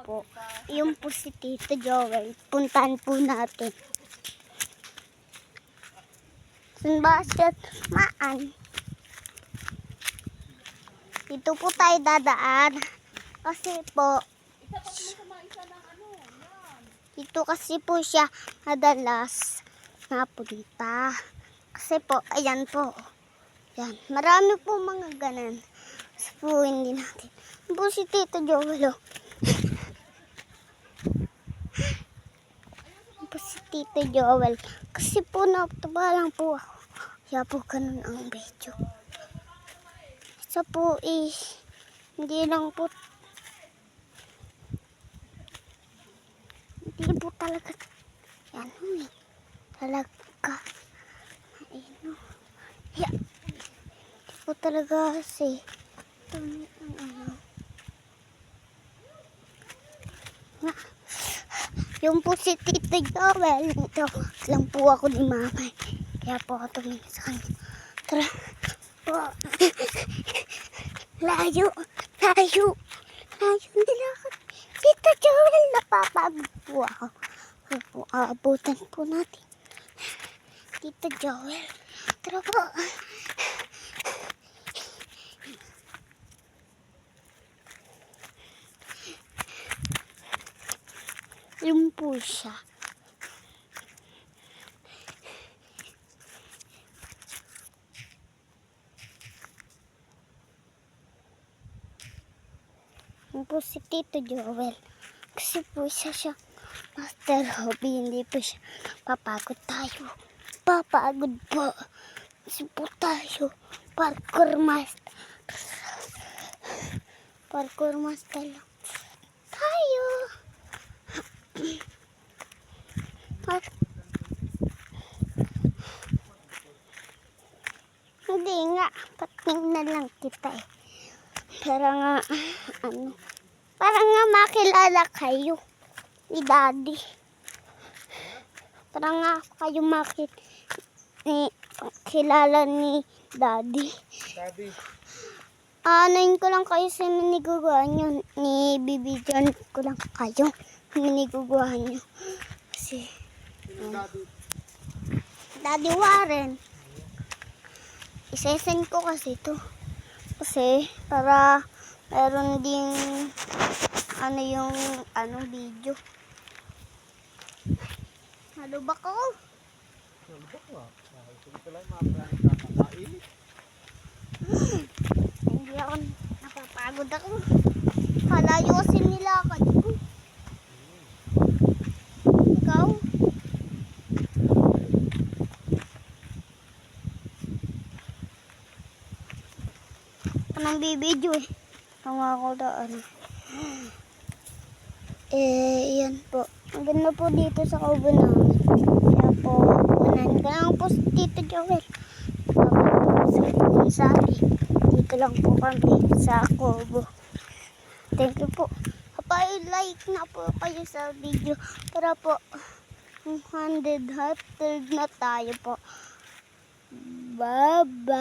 po. Yung po si Tito Joel. Puntahan po natin. Saan ba siya maan? Dito po tayo dadaan. Kasi po, dito kasi po siya madalas napunta. Kasi po, ayan po. Yan. Marami po mga ganan. Kasi po, hindi natin. Po si Tito Joel. Po si Tito Joel. Kasi po, nataba lang po ako. Kaya po, ganun ang video. Isa po hindi lang po. Hindi po talaga. Yan. Talaga. Ayun. Yeah. Hindi po talaga kasi. Yung po si Tito Joel. Ito lang po ako ni Mama. Kaya po ako tumingin sa kanya. Tara po. Layo. Layo. Layo nila ako. Tito Joel, napapagod po ako. Aabutan po natin. Tito Joel. Tara po. Yun po siya. Yun po si Tito Joel. Kasi po siya master hobby. Hindi po siya papagod tayo. Papagod po. Kasi po tayo parkour master. Parkour master lang tayo. Hindi nga, pating na lang kita eh. Para nga, para nga makilala kayo ni Daddy. Para nga kayo kilala ni Daddy. Daddy. Anayin ko lang kayo sa miniguguhan nyo. Bibidyon ko lang kayo. Miniguguhan nyo. Kasi, Daddy Warren. Isesend ko kasi ito. Kasi, para meron ding yung video. Halubak ako. Halubak nga. Ito lang makakain. Hindi ako napapagod ako. Kalayo kasi nilakad ko. Ikaw? Anong bibidyo eh. Tama ako daan. Yan po. Ang ganda po dito sa kubo namin. Kaya po, unahin ko lang po si Tito Joel. Sabi, dito lang po kami sa kubo. Thank you po. Like na po kayo sa video. Para po, 100 na tayo po. Bye-bye.